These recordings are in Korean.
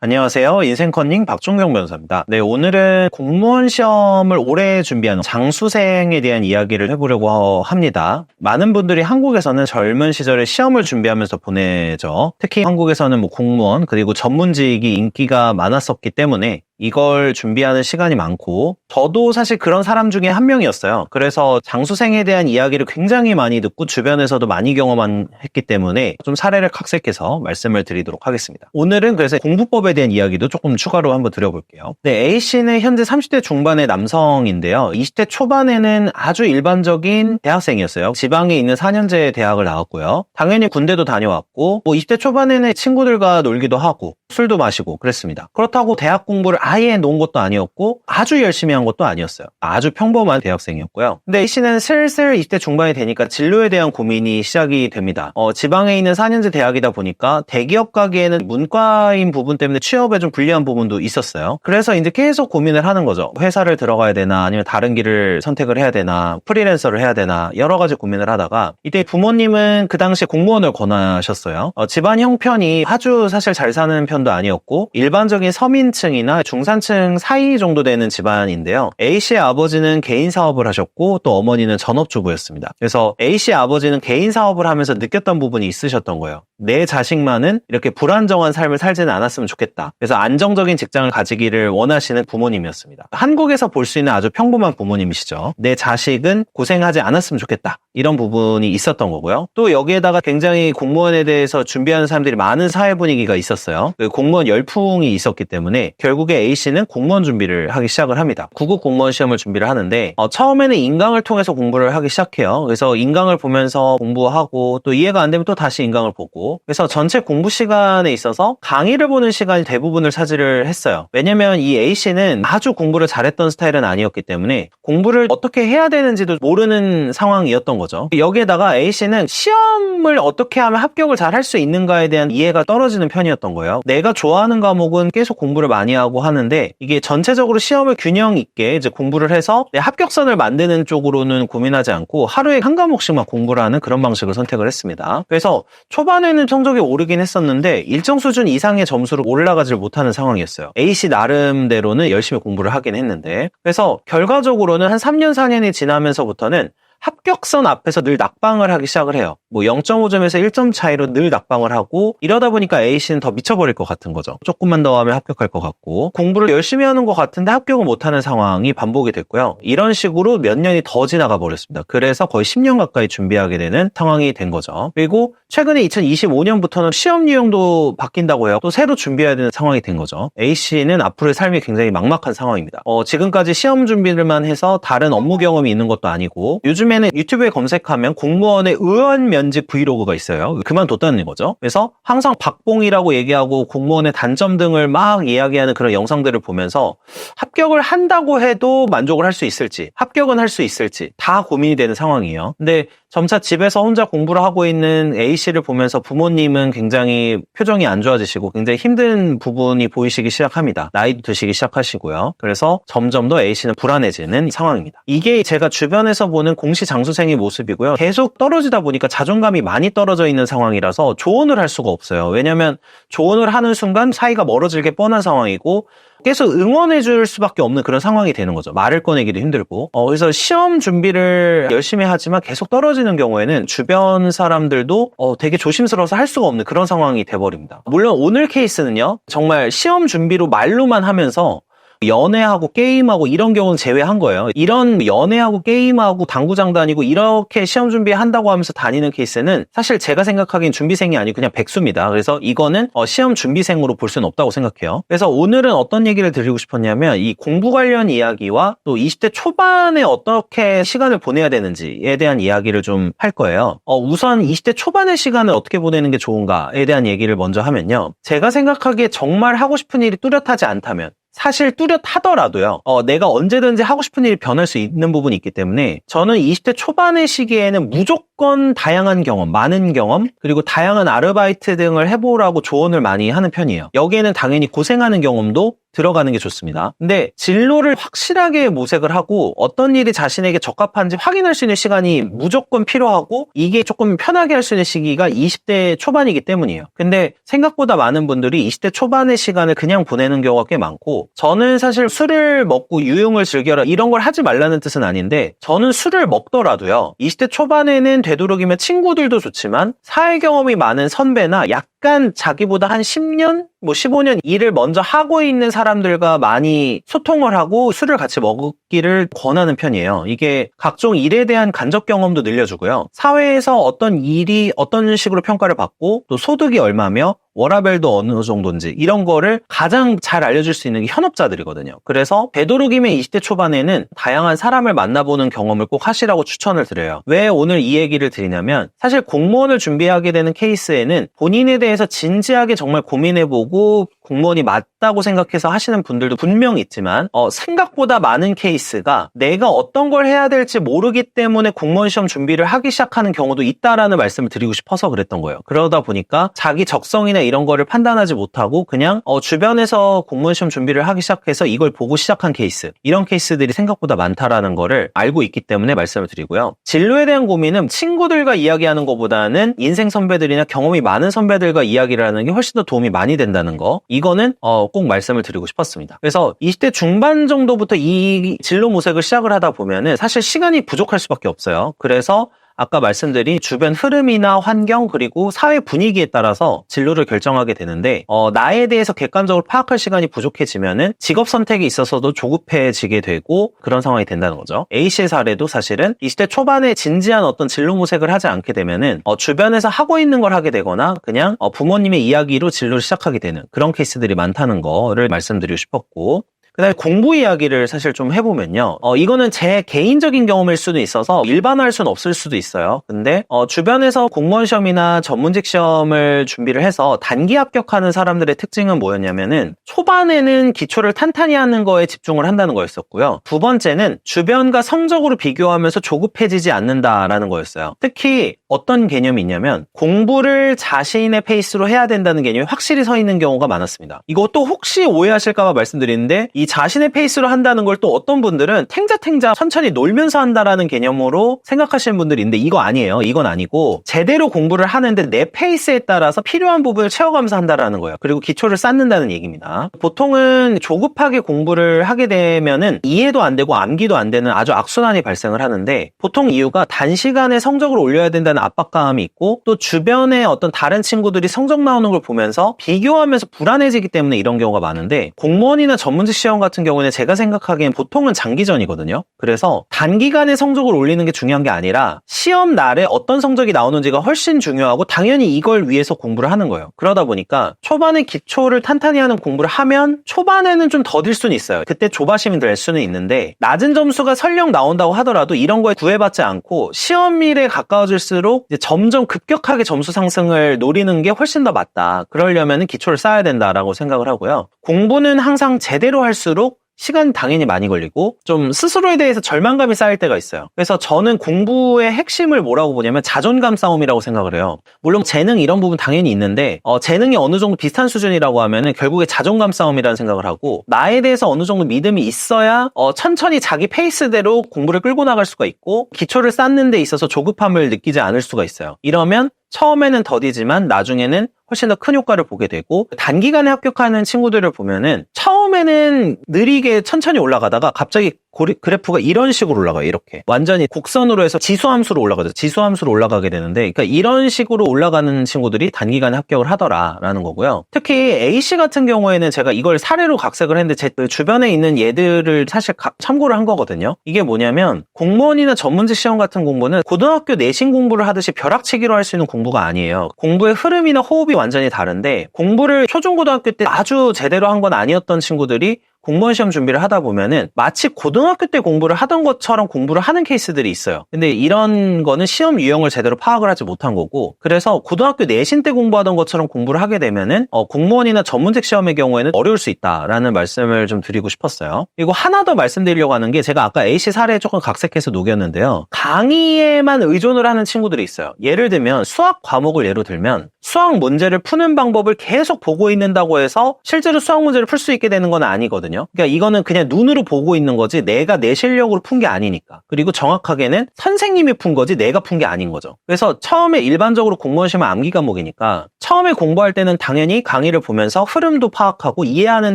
안녕하세요. 인생컨닝 박종경 변호사입니다. 네, 오늘은 공무원 시험을 오래 준비하는 장수생에 대한 이야기를 해보려고 합니다. 많은 분들이 한국에서는 젊은 시절에 시험을 준비하면서 보내죠. 특히 한국에서는 공무원 그리고 전문직이 인기가 많았었기 때문에 이걸 준비하는 시간이 많고, 저도 사실 그런 사람 중에 한 명이었어요. 그래서 장수생에 대한 이야기를 굉장히 많이 듣고 주변에서도 많이 경험했기 때문에 좀 사례를 각색해서 말씀을 드리도록 하겠습니다. 오늘은 그래서 공부법에 대한 이야기도 조금 추가로 한번 드려볼게요. 네, A씨는 현재 30대 중반의 남성인데요. 20대 초반에는 아주 일반적인 대학생이었어요. 지방에 있는 4년제 대학을 나왔고요. 당연히 군대도 다녀왔고, 20대 초반에는 친구들과 놀기도 하고 술도 마시고 그랬습니다. 그렇다고 대학 공부를 아예 놓은 것도 아니었고 아주 열심히 한 것도 아니었어요. 아주 평범한 대학생이었고요. 근데 A씨는 슬슬 20대 중반이 되니까 진로에 대한 고민이 시작이 됩니다. 지방에 있는 4년제 대학이다 보니까 대기업 가기에는 문과인 부분 때문에 취업에 좀 불리한 부분도 있었어요. 그래서 이제 계속 고민을 하는 거죠. 회사를 들어가야 되나 아니면 다른 길을 선택을 해야 되나 프리랜서를 해야 되나 여러 가지 고민을 하다가 이때 부모님은 그 당시에 공무원을 권하셨어요. 집안 형편이 아주 사실 잘 사는 편도 아니었고 일반적인 서민층이나 중산층 사이 정도 되는 집안인데요. A씨의 아버지는 개인 사업을 하셨고 또 어머니는 전업주부였습니다. 그래서 A씨의 아버지는 개인 사업을 하면서 느꼈던 부분이 있으셨던 거예요. 내 자식만은 이렇게 불안정한 삶을 살지는 않았으면 좋겠다. 그래서 안정적인 직장을 가지기를 원하시는 부모님이었습니다. 한국에서 볼 수 있는 아주 평범한 부모님이시죠. 내 자식은 고생하지 않았으면 좋겠다. 이런 부분이 있었던 거고요. 또 여기에다가 굉장히 공무원에 대해서 준비하는 사람들이 많은 사회 분위기가 있었어요. 그 공무원 열풍이 있었기 때문에 결국에 A씨는 공무원 준비를 하기 시작을 합니다. 9급 공무원 시험을 준비를 하는데 처음에는 인강을 통해서 공부를 하기 시작해요. 그래서 인강을 보면서 공부하고 또 이해가 안 되면 또 다시 인강을 보고 그래서 전체 공부 시간에 있어서 강의를 보는 시간이 대부분을 차지를 했어요. 왜냐면 이 A씨는 아주 공부를 잘했던 스타일은 아니었기 때문에 공부를 어떻게 해야 되는지도 모르는 상황이었던 거죠. 여기에다가 A씨는 시험을 어떻게 하면 합격을 잘 할 수 있는가에 대한 이해가 떨어지는 편이었던 거예요. 내가 좋아하는 과목은 계속 공부를 많이 하고 하는데 이게 전체적으로 시험을 균형 있게 이제 공부를 해서 내 합격선을 만드는 쪽으로는 고민하지 않고 하루에 한 과목씩만 공부를 하는 그런 방식을 선택을 했습니다. 그래서 초반에는 성적이 오르긴 했었는데 일정 수준 이상의 점수로 올라가질 못하는 상황이었어요. A씨 나름대로는 열심히 공부를 하긴 했는데 그래서 결과적으로는 한 3년 4년이 지나면서부터는 합격선 앞에서 늘 낙방을 하기 시작을 해요. 0.5점에서 1점 차이로 늘 낙방을 하고 이러다 보니까 A씨는 더 미쳐버릴 것 같은 거죠. 조금만 더 하면 합격할 것 같고 공부를 열심히 하는 것 같은데 합격을 못하는 상황이 반복이 됐고요. 이런 식으로 몇 년이 더 지나가 버렸습니다. 그래서 거의 10년 가까이 준비하게 되는 상황이 된 거죠. 그리고 최근에 2025년부터는 시험 유형도 바뀐다고 해요. 또 새로 준비해야 되는 상황이 된 거죠. A씨는 앞으로의 삶이 굉장히 막막한 상황입니다. 지금까지 시험 준비를만 해서 다른 업무 경험이 있는 것도 아니고 요즘에는 유튜브에 검색하면 공무원의 의원 면직 브이로그가 있어요. 그만뒀다는 거죠. 그래서 항상 박봉이라고 얘기하고 공무원의 단점 등을 막 이야기하는 그런 영상들을 보면서 합격을 한다고 해도 만족을 할 수 있을지 합격은 할 수 있을지 다 고민이 되는 상황이에요. 근데 점차 집에서 혼자 공부를 하고 있는 A씨를 보면서 부모님은 굉장히 표정이 안 좋아지시고 굉장히 힘든 부분이 보이시기 시작합니다. 나이도 드시기 시작하시고요. 그래서 점점 더 A씨는 불안해지는 상황입니다. 이게 제가 주변에서 보는 공시 장수생의 모습이고요. 계속 떨어지다 보니까 자존감이 많이 떨어져 있는 상황이라서 조언을 할 수가 없어요. 왜냐면 조언을 하는 순간 사이가 멀어질 게 뻔한 상황이고 계속 응원해 줄 수밖에 없는 그런 상황이 되는 거죠. 말을 꺼내기도 힘들고. 그래서 시험 준비를 열심히 하지만 계속 떨어지는 경우에는 주변 사람들도 되게 조심스러워서 할 수가 없는 그런 상황이 돼버립니다. 물론 오늘 케이스는요. 정말 시험 준비로 말로만 하면서 연애하고 게임하고 이런 경우는 제외한 거예요. 이런 연애하고 게임하고 당구장 다니고 이렇게 시험 준비한다고 하면서 다니는 케이스는 사실 제가 생각하기엔 준비생이 아니고 그냥 백수입니다. 그래서 이거는 시험 준비생으로 볼 수는 없다고 생각해요. 그래서 오늘은 어떤 얘기를 드리고 싶었냐면 이 공부 관련 이야기와 또 20대 초반에 어떻게 시간을 보내야 되는지에 대한 이야기를 좀 할 거예요. 우선 20대 초반의 시간을 어떻게 보내는 게 좋은가에 대한 얘기를 먼저 하면요. 제가 생각하기에 정말 하고 싶은 일이 뚜렷하지 않다면 사실 뚜렷하더라도요. 내가 언제든지 하고 싶은 일이 변할 수 있는 부분이 있기 때문에 저는 20대 초반의 시기에는 무조건 다양한 경험, 많은 경험, 그리고 다양한 아르바이트 등을 해보라고 조언을 많이 하는 편이에요. 여기에는 당연히 고생하는 경험도 들어가는 게 좋습니다. 근데 진로를 확실하게 모색을 하고 어떤 일이 자신에게 적합한지 확인할 수 있는 시간이 무조건 필요하고 이게 조금 편하게 할 수 있는 시기가 20대 초반이기 때문이에요. 근데 생각보다 많은 분들이 20대 초반의 시간을 그냥 보내는 경우가 꽤 많고, 저는 사실 술을 먹고 유흥을 즐겨라 이런 걸 하지 말라는 뜻은 아닌데, 저는 술을 먹더라도요 20대 초반에는 되도록이면 친구들도 좋지만 사회 경험이 많은 선배나 약간 자기보다 한 10년, 15년 일을 먼저 하고 있는 사람들과 많이 소통을 하고 술을 같이 먹기를 권하는 편이에요. 이게 각종 일에 대한 간접 경험도 늘려주고요. 사회에서 어떤 일이 어떤 식으로 평가를 받고 또 소득이 얼마며 워라밸도 어느 정도인지 이런 거를 가장 잘 알려줄 수 있는 게 현업자들이거든요. 그래서 되도록이면 20대 초반에는 다양한 사람을 만나보는 경험을 꼭 하시라고 추천을 드려요. 왜 오늘 이 얘기를 드리냐면, 사실 공무원을 준비하게 되는 케이스에는 본인에 대해서 진지하게 정말 고민해보고 공무원이 맞다고 생각해서 하시는 분들도 분명 있지만 생각보다 많은 케이스가 내가 어떤 걸 해야 될지 모르기 때문에 공무원 시험 준비를 하기 시작하는 경우도 있다라는 말씀을 드리고 싶어서 그랬던 거예요. 그러다 보니까 자기 적성이나 이런 거를 판단하지 못하고 그냥 주변에서 공무원 시험 준비를 하기 시작해서 이걸 보고 시작한 케이스, 이런 케이스들이 생각보다 많다라는 거를 알고 있기 때문에 말씀을 드리고요. 진로에 대한 고민은 친구들과 이야기하는 것보다는 인생 선배들이나 경험이 많은 선배들과 이야기를 하는 게 훨씬 더 도움이 많이 된다는 거, 이거는 꼭 말씀을 드리고 싶었습니다. 그래서 20대 중반 정도부터 이 진로 모색을 시작을 하다 보면은 사실 시간이 부족할 수밖에 없어요. 그래서 아까 말씀드린 주변 흐름이나 환경 그리고 사회 분위기에 따라서 진로를 결정하게 되는데, 나에 대해서 객관적으로 파악할 시간이 부족해지면은 직업 선택에 있어서도 조급해지게 되고 그런 상황이 된다는 거죠. A씨의 사례도 사실은 20대 초반에 진지한 어떤 진로 모색을 하지 않게 되면은 주변에서 하고 있는 걸 하게 되거나 그냥 부모님의 이야기로 진로를 시작하게 되는 그런 케이스들이 많다는 거를 말씀드리고 싶었고, 그 다음에 공부 이야기를 사실 좀 해보면요. 이거는 제 개인적인 경험일 수도 있어서 일반화할 수는 없을 수도 있어요. 근데 주변에서 공무원 시험이나 전문직 시험을 준비를 해서 단기 합격하는 사람들의 특징은 뭐였냐면은, 초반에는 기초를 탄탄히 하는 거에 집중을 한다는 거였었고요. 두 번째는 주변과 성적으로 비교하면서 조급해지지 않는다라는 거였어요. 특히 어떤 개념이 있냐면, 공부를 자신의 페이스로 해야 된다는 개념이 확실히 서 있는 경우가 많았습니다. 이것도 혹시 오해하실까봐 말씀드리는데, 이 자신의 페이스로 한다는 걸 또 어떤 분들은 탱자탱자 천천히 놀면서 한다라는 개념으로 생각하시는 분들이 있는데, 이거 아니에요. 이건 아니고 제대로 공부를 하는데 내 페이스에 따라서 필요한 부분을 채워가면서 한다라는 거예요. 그리고 기초를 쌓는다는 얘기입니다. 보통은 조급하게 공부를 하게 되면은 이해도 안 되고 암기도 안 되는 아주 악순환이 발생을 하는데, 보통 이유가 단시간에 성적을 올려야 된다는 압박감이 있고 또 주변에 어떤 다른 친구들이 성적 나오는 걸 보면서 비교하면서 불안해지기 때문에 이런 경우가 많은데, 공무원이나 전문직 시험 같은 경우는 제가 생각하기엔 보통은 장기전이거든요. 그래서 단기간에 성적을 올리는 게 중요한 게 아니라 시험 날에 어떤 성적이 나오는지가 훨씬 중요하고, 당연히 이걸 위해서 공부를 하는 거예요. 그러다 보니까 초반에 기초를 탄탄히 하는 공부를 하면 초반에는 좀 더딜 수는 있어요. 그때 조바심이 될 수는 있는데, 낮은 점수가 설령 나온다고 하더라도 이런 거에 구애받지 않고 시험일에 가까워질수록 이제 점점 급격하게 점수 상승을 노리는 게 훨씬 더 맞다. 그러려면 기초를 쌓아야 된다라고 생각을 하고요. 공부는 항상 제대로 할수록 시간 당연히 많이 걸리고 좀 스스로에 대해서 절망감이 쌓일 때가 있어요. 그래서 저는 공부의 핵심을 뭐라고 보냐면 자존감 싸움이라고 생각을 해요. 물론 재능 이런 부분 당연히 있는데 재능이 어느 정도 비슷한 수준이라고 하면은 결국에 자존감 싸움이라는 생각을 하고, 나에 대해서 어느 정도 믿음이 있어야 천천히 자기 페이스대로 공부를 끌고 나갈 수가 있고 기초를 쌓는 데 있어서 조급함을 느끼지 않을 수가 있어요. 이러면 처음에는 더디지만 나중에는 훨씬 더 큰 효과를 보게 되고, 단기간에 합격하는 친구들을 보면은 처음에는 느리게 천천히 올라가다가 갑자기 그래프가 이런 식으로 올라가요. 이렇게 완전히 곡선으로 해서 지수함수로 올라가죠. 지수함수로 올라가게 되는데, 그러니까 이런 식으로 올라가는 친구들이 단기간에 합격을 하더라라는 거고요. 특히 A씨 같은 경우에는 제가 이걸 사례로 각색을 했는데 제 주변에 있는 얘들을 사실 참고를 한 거거든요. 이게 뭐냐면, 공무원이나 전문직 시험 같은 공부는 고등학교 내신 공부를 하듯이 벼락치기로 할 수 있는 공부가 아니에요. 공부의 흐름이나 호흡이 완전히 다른데, 공부를 초중고등학교 때 아주 제대로 한 건 아니었던 친구들이 공무원 시험 준비를 하다 보면은 마치 고등학교 때 공부를 하던 것처럼 공부를 하는 케이스들이 있어요. 근데 이런 거는 시험 유형을 제대로 파악을 하지 못한 거고, 그래서 고등학교 내신 때 공부하던 것처럼 공부를 하게 되면은 공무원이나 전문직 시험의 경우에는 어려울 수 있다라는 말씀을 좀 드리고 싶었어요. 그리고 하나 더 말씀드리려고 하는 게, 제가 아까 A씨 사례에 조금 각색해서 녹였는데요. 강의에만 의존을 하는 친구들이 있어요. 예를 들면 수학 과목을 예로 들면 수학 문제를 푸는 방법을 계속 보고 있는다고 해서 실제로 수학 문제를 풀 수 있게 되는 건 아니거든요. 그러니까 이거는 그냥 눈으로 보고 있는 거지 내가 내 실력으로 푼 게 아니니까. 그리고 정확하게는 선생님이 푼 거지 내가 푼 게 아닌 거죠. 그래서 처음에 일반적으로 공무원 시험은 암기 과목이니까 처음에 공부할 때는 당연히 강의를 보면서 흐름도 파악하고 이해하는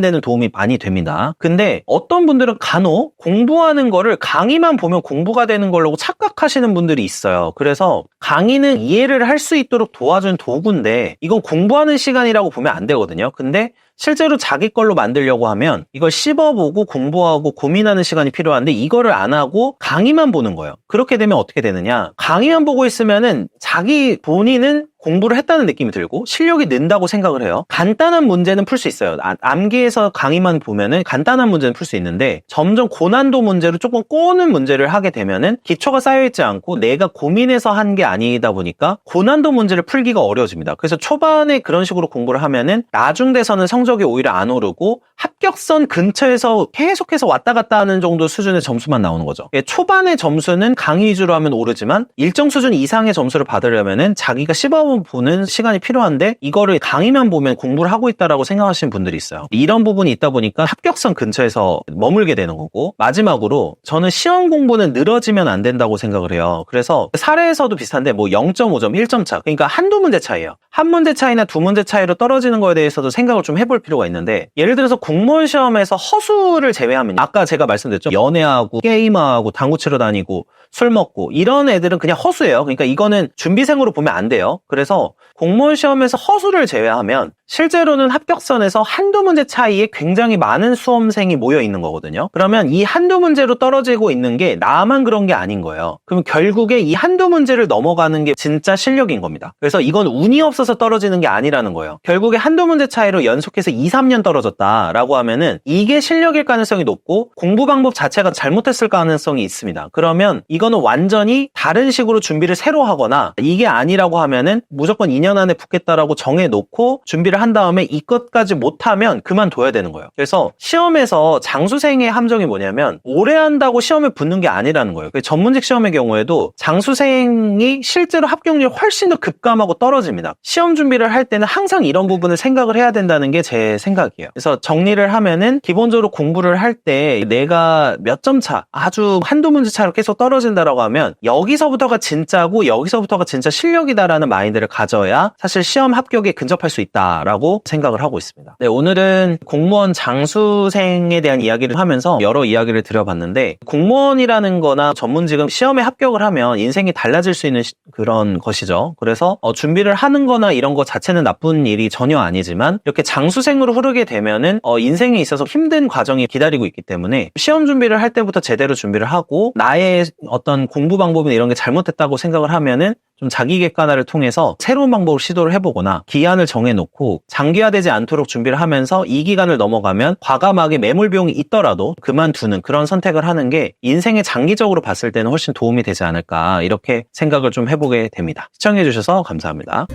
데는 도움이 많이 됩니다. 근데 어떤 분들은 간혹 공부하는 거를 강의만 보면 공부가 되는 걸로 착각하시는 분들이 있어요. 그래서 강의는 이해를 할 수 있도록 도와준 도구인데 이건 공부하는 시간이라고 보면 안 되거든요. 근데 실제로 자기 걸로 만들려고 하면 이걸 씹어보고 공부하고 고민하는 시간이 필요한데 이거를 안 하고 강의만 보는 거예요. 그렇게 되면 어떻게 되느냐, 강의만 보고 있으면은 자기 본인은 공부를 했다는 느낌이 들고 실력이 는다고 생각을 해요. 간단한 문제는 풀 수 있어요. 암기해서 강의만 보면은 간단한 문제는 풀 수 있는데 점점 고난도 문제로 조금 꼬는 문제를 하게 되면은 기초가 쌓여있지 않고 내가 고민해서 한 게 아니다 보니까 고난도 문제를 풀기가 어려워집니다. 그래서 초반에 그런 식으로 공부를 하면은 나중 돼서는 성적이 오히려 안 오르고 합격선 근처에서 계속해서 왔다 갔다 하는 정도 수준의 점수만 나오는 거죠. 초반의 점수는 강의 위주로 하면 오르지만 일정 수준 이상의 점수를 받으려면은 자기가 씹어보는 시간이 필요한데 이거를 강의만 보면 공부를 하고 있다라고 생각하시는 분들이 있어요. 이런 부분이 있다 보니까 합격선 근처에서 머물게 되는 거고, 마지막으로 저는 시험 공부는 늘어지면 안 된다고 생각을 해요. 그래서 사례에서도 비슷한데 뭐 0.5점, 1점 차, 그러니까 한두 문제 차이예요. 한 문제 차이나 두 문제 차이로 떨어지는 거에 대해서도 생각을 좀 해볼 필요가 있는데, 예를 들어서 공무원 시험에서 허수를 제외하면 아까 제가 말씀드렸죠. 연애하고 게임하고 당구 치러 다니고 술 먹고 이런 애들은 그냥 허수예요. 그러니까 이거는 준비생으로 보면 안 돼요. 그래서 공무원 시험에서 허수를 제외하면 실제로는 합격선에서 한두 문제 차이에 굉장히 많은 수험생이 모여 있는 거거든요. 그러면 이 한두 문제로 떨어지고 있는 게 나만 그런 게 아닌 거예요. 그럼 결국에 이 한두 문제를 넘어가는 게 진짜 실력인 겁니다. 그래서 이건 운이 없어서 떨어지는 게 아니라는 거예요. 결국에 한두 문제 차이로 연속해서 2, 3년 떨어졌다라고 하면은 이게 실력일 가능성이 높고 공부 방법 자체가 잘못했을 가능성이 있습니다. 그러면 이거는 완전히 다른 식으로 준비를 새로 하거나 이게 아니라고 하면은 무조건 2년 안에 붙겠다라고 정해놓고 준비를 한 다음에 이것까지 못하면 그만둬야 되는 거예요. 그래서 시험에서 장수생의 함정이 뭐냐면 오래 한다고 시험에 붙는 게 아니라는 거예요. 전문직 시험의 경우에도 장수생이 실제로 합격률이 훨씬 더 급감하고 떨어집니다. 시험 준비를 할 때는 항상 이런 부분을 생각을 해야 된다는 게 제 생각이에요. 그래서 정리를 하면은 기본적으로 공부를 할 때 내가 몇 점 차, 아주 한두 문제 차로 계속 떨어진다라고 하면 여기서부터가 진짜고 여기서부터가 진짜 실력이다라는 마인드를 가져야 사실 시험 합격에 근접할 수 있다라고 생각을 하고 있습니다. 네, 오늘은 공무원 장수생에 대한 이야기를 하면서 여러 이야기를 드려봤는데, 공무원이라는 거나 전문직은 시험에 합격을 하면 인생이 달라질 수 있는 그런 것이죠. 그래서 준비를 하는 거나 이런 거 자체는 나쁜 일이 전혀 아니지만 이렇게 장수생으로 흐르게 되면은 인생에 있어서 힘든 과정이 기다리고 있기 때문에 시험 준비를 할 때부터 제대로 준비를 하고 나의 어떤 공부 방법이나 이런 게 잘못됐다고 생각을 하면은 좀 자기 객관화를 통해서 새로운 방법을 시도를 해보거나 기한을 정해놓고 장기화되지 않도록 준비를 하면서 이 기간을 넘어가면 과감하게 매몰 비용이 있더라도 그만두는 그런 선택을 하는 게 인생에 장기적으로 봤을 때는 훨씬 도움이 되지 않을까, 이렇게 생각을 좀 해보게 됩니다. 시청해주셔서 감사합니다.